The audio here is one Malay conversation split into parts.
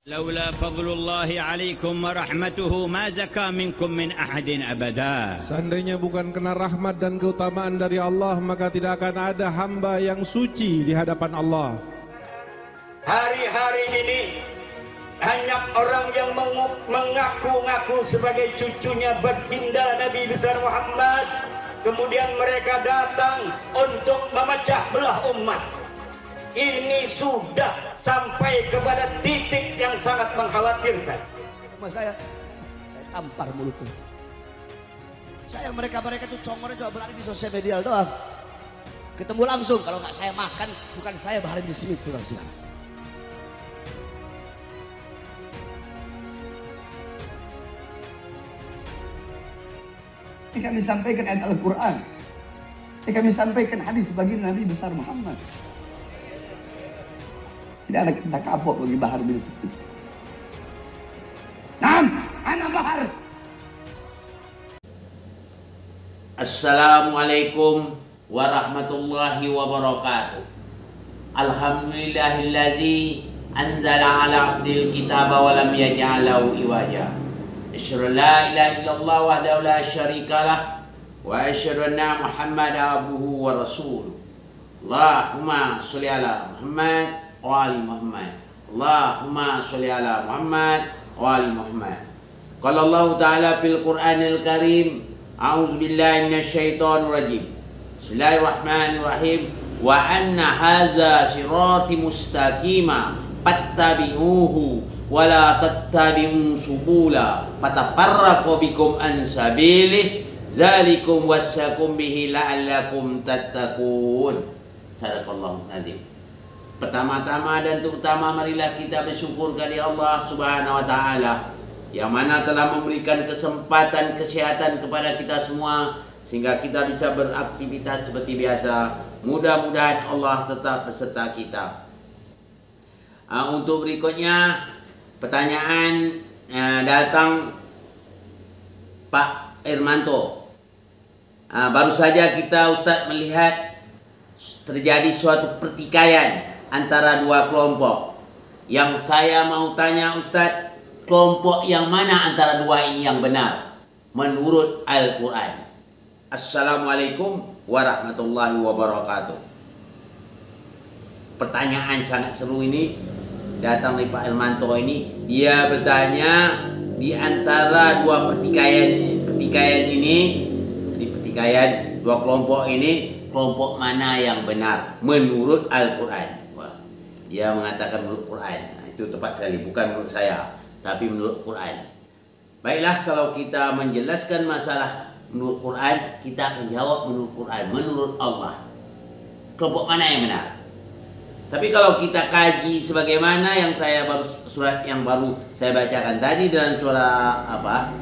لولا فضل الله عليكم ورحمته ما زكى منكم من أحد أبدا. Seandainya bukan kena rahmat dan keutamaan dari Allah, maka tidak akan ada hamba yang suci di hadapan Allah. Hari-hari ini banyak orang yang mengaku-ngaku sebagai cucunya baginda Nabi besar Muhammad. Kemudian mereka datang untuk memecah belah umat. Ini sudah sampai kepada titik yang sangat mengkhawatirkan. Saya tampar mulutnya. Mereka tuh congornya cuma berada di sosial media doang. Ketemu langsung, kalau nggak saya makan, bukan saya Bahar bin Smith langsung. Ini kami sampaikan ayat Al-Quran. Ini kami sampaikan hadis bagi Nabi besar Muhammad. Tidak ada kata kapok bagi Bahar bin Smith. Naam, anak Bahar. Assalamualaikum warahmatullahi wabarakatuh. Alhamdulillahillazi anzala ala abdil kitaba wa lam yaj'alahu iwaja. Asyhadu la ilaha illallah wahdahu la syarikalah wa asyhadu anna Muhammadan abduhu wa rasuluh. Allahumma sholli ala Muhammad wa ali Muhammad. Allahumma sholli ala Muhammad wa ali Muhammad. Qala Allah Ta'ala fil Qur'anil Karim, a'udzu billahi minasyaitonir rajim. Bismillahirrahmanirrahim. Wa anna hadza sirati mustaqima fattabi'uhu wa la tattabi'u subula fatafarraqu bikum an sabilihi dzalikum wassakum bihi la'allakum tattaqun. Sadaqallahul azim. Pertama-tama dan terutama marilah kita bersyukur kepada Allah Subhanahu wa taala yang mana telah memberikan kesempatan kesehatan kepada kita semua sehingga kita bisa beraktivitas seperti biasa. Mudah-mudahan Allah tetap beserta kita. Untuk berikutnya pertanyaan datang Pak Irmanto. Baru saja kita Ustaz melihat terjadi suatu pertikaian antara dua kelompok. Yang saya mau tanya Ustaz, kelompok yang mana antara dua ini yang benar menurut Al-Quran? Assalamualaikum warahmatullahi wabarakatuh. Pertanyaan sangat seru ini datang dari Pak Irmanto ini. Dia bertanya di antara dua pertikaian ini, di pertikaian dua kelompok ini, kelompok mana yang benar menurut Al-Quran? Dia mengatakan menurut Quran. Itu tepat sekali, bukan menurut saya, tapi menurut Quran. Baiklah, kalau kita menjelaskan masalah menurut Quran, kita akan jawab menurut Quran, menurut Allah. Kelompok mana yang benar? Tapi kalau kita kaji sebagaimana yang surat yang baru saya bacakan tadi dalam surah apa?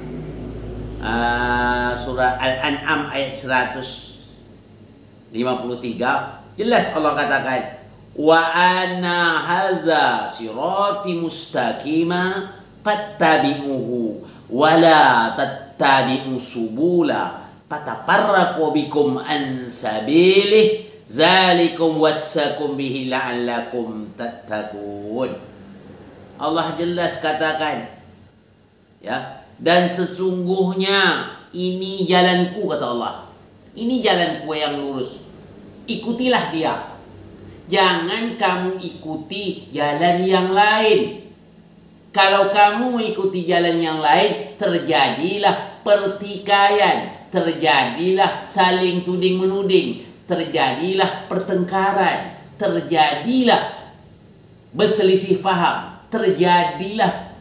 Surah Al-An'am ayat 153, jelas Allah katakan, wa anna hadza sirati mustaqima fattabi'uhu wa la tattabi'u subula fatafarraqu bikum an sabilihi dzalikum wassakum bihi la'allakum tattaqun. Allah jelas katakan, ya, dan sesungguhnya ini jalanku, kata Allah. Ini jalanku yang lurus. Ikutilah dia. Jangan kamu ikuti jalan yang lain. Kalau kamu mengikuti jalan yang lain, terjadilah pertikaian, terjadilah saling tuding menuding, terjadilah pertengkaran, terjadilah berselisih paham,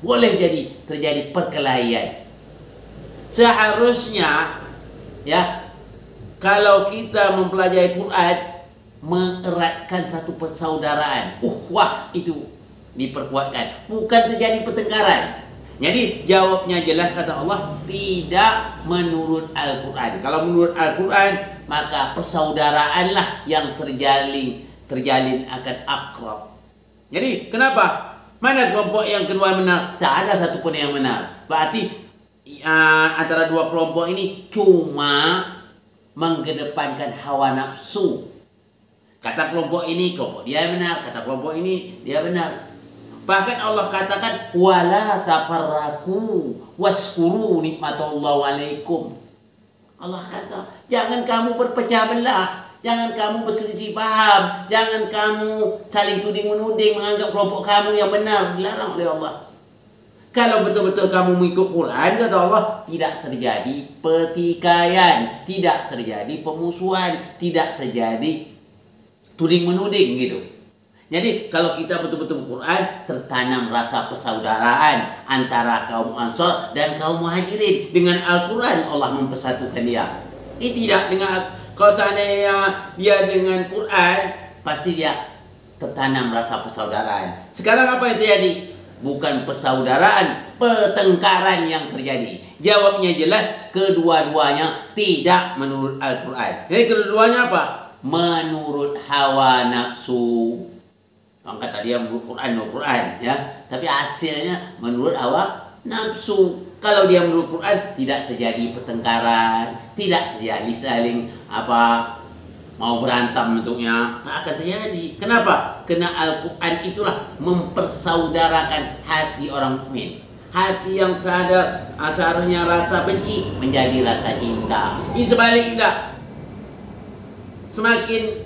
boleh jadi terjadi perkelahian. Seharusnya, ya, kalau kita mempelajari Quran, mengeratkan satu persaudaraan, wah itu diperkuatkan, bukan terjadi pertengkaran. Jadi jawabnya jelas, kata Allah, tidak menurut Al-Quran. Kalau menurut Al-Quran, maka persaudaraanlah yang terjalin akan akrab. Jadi kenapa? Mana kelompok yang kedua yang benar? Tak ada satupun yang benar. Berarti antara dua kelompok ini cuma mengedepankan hawa nafsu. Kata kelompok ini, kelompok dia benar. Kata kelompok ini, dia benar. Bahkan Allah katakan wala tafarraqu waskuru nikmatallahi alaikum. Allah kata, jangan kamu berpecah belah, jangan kamu berselisih paham, jangan kamu saling tuding menuding menganggap kelompok kamu yang benar. Dilarang oleh Allah. Kalau betul-betul kamu mengikut Quran, kata Allah, tidak terjadi pertikaian, tidak terjadi pemusuhan, tidak terjadi tuding menuding gitu. Jadi kalau kita betul-betul Quran, tertanam rasa persaudaraan antara kaum Ansar dan kaum Muhajirin. Dengan Al-Quran Allah mempersatukan dia. Ini tidak dengan, kalau seandainya dia dengan Quran, pasti dia tertanam rasa persaudaraan. Sekarang apa yang terjadi? Bukan persaudaraan, pertengkaran yang terjadi. Jawabnya jelas, kedua-duanya tidak menurut Al-Quran. Jadi kedua-duanya apa? Menurut hawa nafsu. Orang kata dia menurut Quran, ya. Tapi hasilnya menurut hawa nafsu. Kalau dia menurut Quran, tidak terjadi pertengkaran, tidak terjadi saling mau berantem bentuknya, tak akan terjadi. Kenapa? Karena Al-Quran itulah mempersaudarakan hati orang mukmin. Hati yang sadar asalnya rasa benci menjadi rasa cinta. Ini sebaliknya. Semakin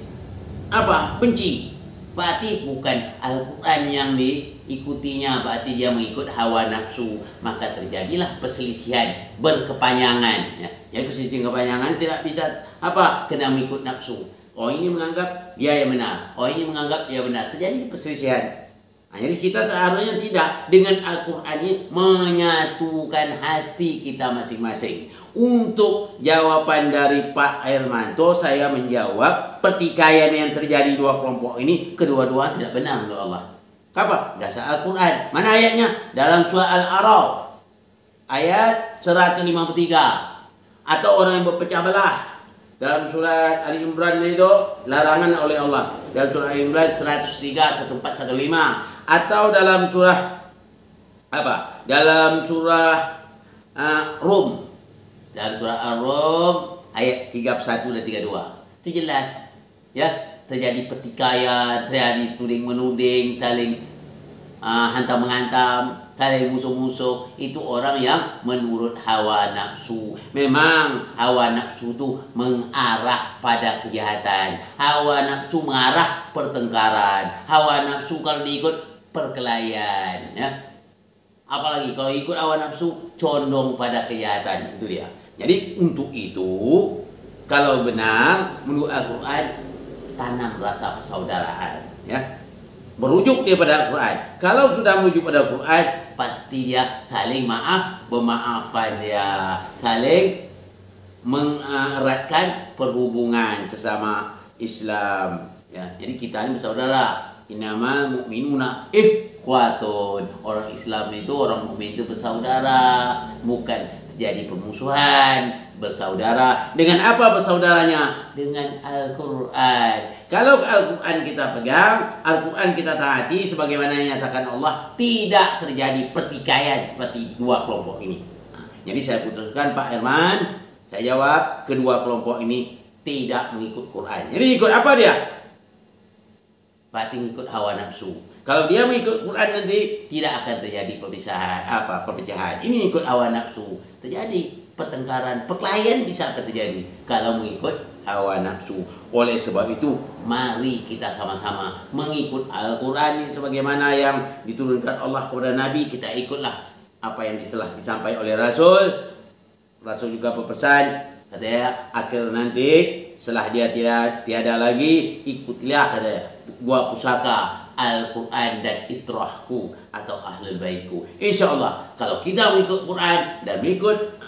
benci, berarti bukan Al-Quran yang diikutinya, berarti dia mengikut hawa nafsu. Maka terjadilah perselisihan berkepanjangan, ya. Jadi perselisihan kepanjangan tidak bisa kena mengikut nafsu. Oh ini menganggap dia yang benar, oh ini menganggap dia benar, terjadi perselisihan. Jadi kita seharusnya tidak, dengan Al-Quran ini menyatukan hati kita masing-masing. Untuk jawaban dari Pak Hermanto, saya menjawab pertikaian yang terjadi dua kelompok ini, kedua-dua tidak benar menurut Allah. Apa? Dasar Al-Quran. Mana ayatnya? Dalam surah Al-A'raf ayat 153. Atau orang yang berpecah belah. Dalam surat Ali Imran itu larangan oleh Allah. Dalam surah Ali Imran 103, 1415. Atau dalam surah dalam surah Rum. Dalam surah Ar-Rum ayat 31 dan 32. Itu jelas, ya, terjadi pertikaian, terjadi tuding menuding, saling hantam menghantam, saling musuh-musuh. Itu orang yang menurut hawa nafsu. Memang hawa nafsu itu mengarah pada kejahatan. Hawa nafsu mengarah pertengkaran. Hawa nafsu kalau diikut perkelahian, ya. Apalagi kalau ikut hawa nafsu condong pada kejahatan. Itu dia. Jadi untuk itu, kalau benar menurut Al-Quran, tanam rasa persaudaraan, ya. Merujuk dia pada Al-Quran. Kalau sudah merujuk pada Al-Quran, pasti dia saling bermaafan dia, saling mengeratkan perhubungan sesama Islam, ya. Jadi kita ini bersaudara. Innamal mu'minuna ikhwatun. Orang Islam itu, orang mukmin itu bersaudara, bukan terjadi permusuhan. Bersaudara dengan apa bersaudaranya? Dengan Al-Quran. Kalau Al-Quran kita pegang, Al-Quran kita taati, sebagaimana yang nyatakan Allah, tidak terjadi pertikaian seperti dua kelompok ini. Jadi saya putuskan Pak Herman, saya jawab, kedua kelompok ini tidak mengikut Quran. Jadi ikut apa dia? Berarti mengikut hawa nafsu. Kalau dia mengikut Quran nanti tidak akan terjadi perpecahan. Ini ikut hawa nafsu, terjadi pertengkaran, perkelahian bisa terjadi kalau mengikut hawa nafsu. Oleh sebab itu, mari kita sama-sama mengikut Al-Quran ini sebagaimana yang diturunkan Allah kepada Nabi. Kita ikutlah apa yang telah disampaikan oleh Rasul. Rasul juga berpesan, katanya, akhir nanti setelah dia tiada lagi, ikutilah, katanya, dua pusaka, Al-Quran dan itrahku atau ahlul baitku. Insya Allah kalau kita mengikut Quran dan mengikut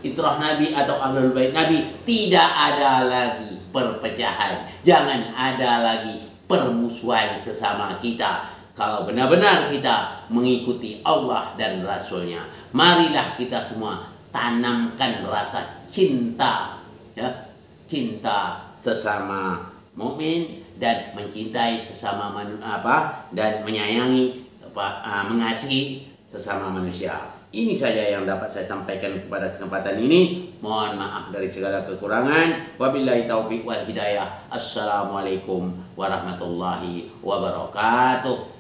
itrah Nabi atau ahlul bait Nabi, tidak ada lagi perpecahan, jangan ada lagi permusuhan sesama kita. Kalau benar-benar kita mengikuti Allah dan Rasulnya, marilah kita semua tanamkan rasa cinta, ya, cinta sesama mukmin dan mencintai sesama dan menyayangi, mengasihi sesama manusia. Ini saja yang dapat saya sampaikan pada kesempatan ini. Mohon maaf dari segala kekurangan. Wabillahi taufiq wal hidayah. Assalamualaikum warahmatullahi wabarakatuh.